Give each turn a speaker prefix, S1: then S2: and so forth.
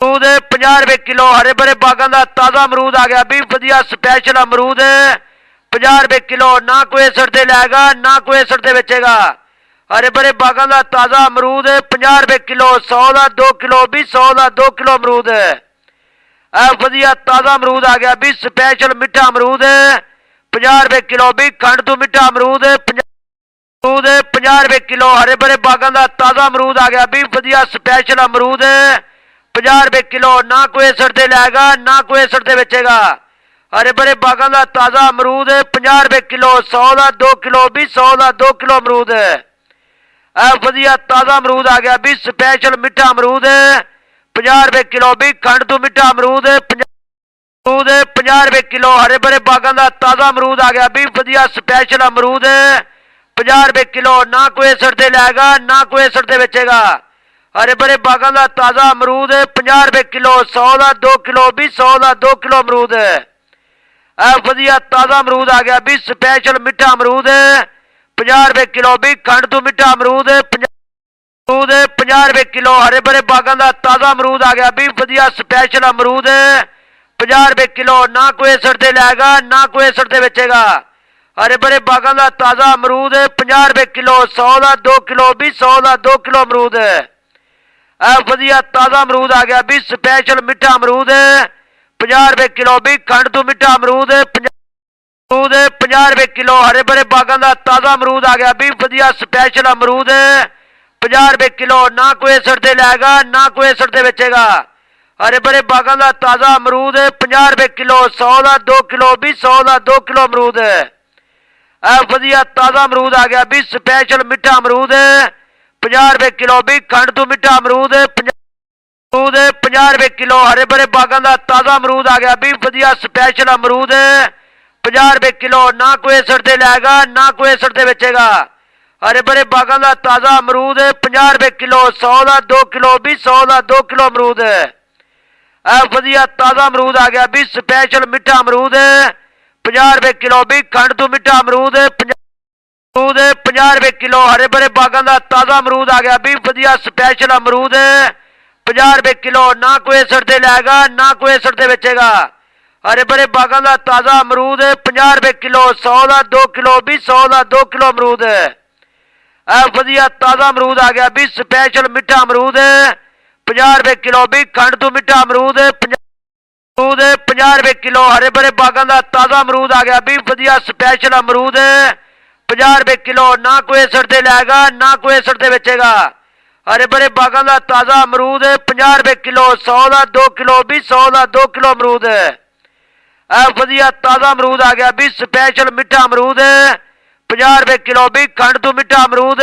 S1: अमरूद 50 रुपए किलो। हरे भरे बागां दा ताज़ा अमरूद आ गया भी वधिया स्पैशल अमरूद 50 रुपए किलो। ना कोई असर ते लैगा ना कोई असर ते बेचेगा। हरे भरे बागां दा ताज़ा अमरूद 50 रुपए किलो। 100 का 2 किलो भी 100 का 2 किलो अमरूद वधिया ताज़ा अमरूद आ गया भी स्पैशल मिठा अमरूद 50 रुपए किलो भी खंड तो मिठा अमरूद 50 रुपए किलो। हरे भरे बागां दा ताज़ा अमरूद आ गया भी वधिया स्पैशल अमरूद 50 रुपए किलो। ना कोई असर ते लैगा ना कोई असर ते बेचेगा। हरे भरे बागां दा ताज़ा अमरूद 50 रुपए किलो। 100 का 2 किलो भी 100 का 2 किलो अमरूद वधिया ताज़ा अमरूद आ गया भी स्पैशल मिठा अमरूद 50 रुपए किलो भी खंड तो मिठा अमरूद 50 रुपए किलो। हरे भरे बागां दा ताज़ा अमरूद आ गया भी वधिया स्पैशल अमरूद 50 रुपए किलो। ना कोई असर ते लैगा ना कोई असर ते बेचेगा। हरे भरे बागां दा ताज़ा अमरूद 50 रुपए किलो। 100 का 2 किलो भी 100 का 2 किलो अमरूद वधिया ताज़ा अमरूद आ गया भी स्पैशल मिठा अमरूद 50 रुपए किलो भी खंड तो मिठा अमरूद 50 रुपए किलो। हरे भरे बागां दा ताज़ा अमरूद आ गया भी वधिया स्पैशल अमरूद 50 रुपए किलो। ना कोई असर ते लैगा ना कोई असर ते बेचेगा। हरे भरे बागां दा ताज़ा अमरूद 50 रुपए किलो। 100 का 2 किलो भी 100 का 2 किलो अमरूद वधिया ताज़ा अमरूद आ गया भी स्पैशल मिठा अमरूद 50 रुपए किलो भी खंड तो मिठा अमरूद 50 रुपए किलो। हरे भरे बागां दा ताज़ा अमरूद आ गया भी वधिया स्पैशल अमरूद 50 रुपए किलो। ना कोई असर ते लैगा ना कोई असर ते बेचेगा। हरे भरे बागां दा ताज़ा अमरूद 50 रुपए किलो। 100 का 2 किलो भी 100 का 2 किलो अमरूद वधिया ताज़ा अमरूद आ गया भी स्पैशल मिठा अमरूद 50 रुपए किलो भी खंड तो मिठा अमरूद 50 रुपए किलो। हरे भरे बागां दा ताज़ा अमरूद आ गया भी वधिया स्पैशल अमरूद 50 रुपए किलो। ना कोई असर ते लैगा ना कोई असर ते बेचेगा। हरे भरे बागां दा ताज़ा अमरूद 50 रुपए किलो। 100 का 2 किलो भी 100 का 2 किलो अमरूद वधिया ताज़ा अमरूद आ गया भी स्पैशल मिठा अमरूद 50 रुपए किलो भी खंड तो मिठा अमरूद 50 रुपए किलो। हरे भरे बागां दा ताज़ा अमरूद आ गया भी वधिया स्पैशल अमरूद 50 रुपए किलो। ना कोई असर ते लैगा ना कोई असर ते बेचेगा। हरे भरे बागां दा ताज़ा अमरूद 50 रुपए किलो। 100 का 2 किलो भी 100 का 2 किलो अमरूद वधिया ताज़ा अमरूद आ गया भी स्पैशल मिठा अमरूद 50 रुपए किलो भी खंड तो मिठा अमरूद 50 रुपए किलो। हरे भरे बागां दा ताज़ा अमरूद आ गया भी वधिया स्पैशल अमरूद 50 रुपए किलो। ना कोई असर ते लैगा ना कोई असर ते बेचेगा। हरे भरे बागां दा ताज़ा अमरूद 50 रुपए किलो। 100 का 2 किलो भी 100 का 2 किलो अमरूद वधिया ताज़ा अमरूद आ गया भी स्पैशल मिठा अमरूद 50 रुपए किलो भी खंड तो मिठा अमरूद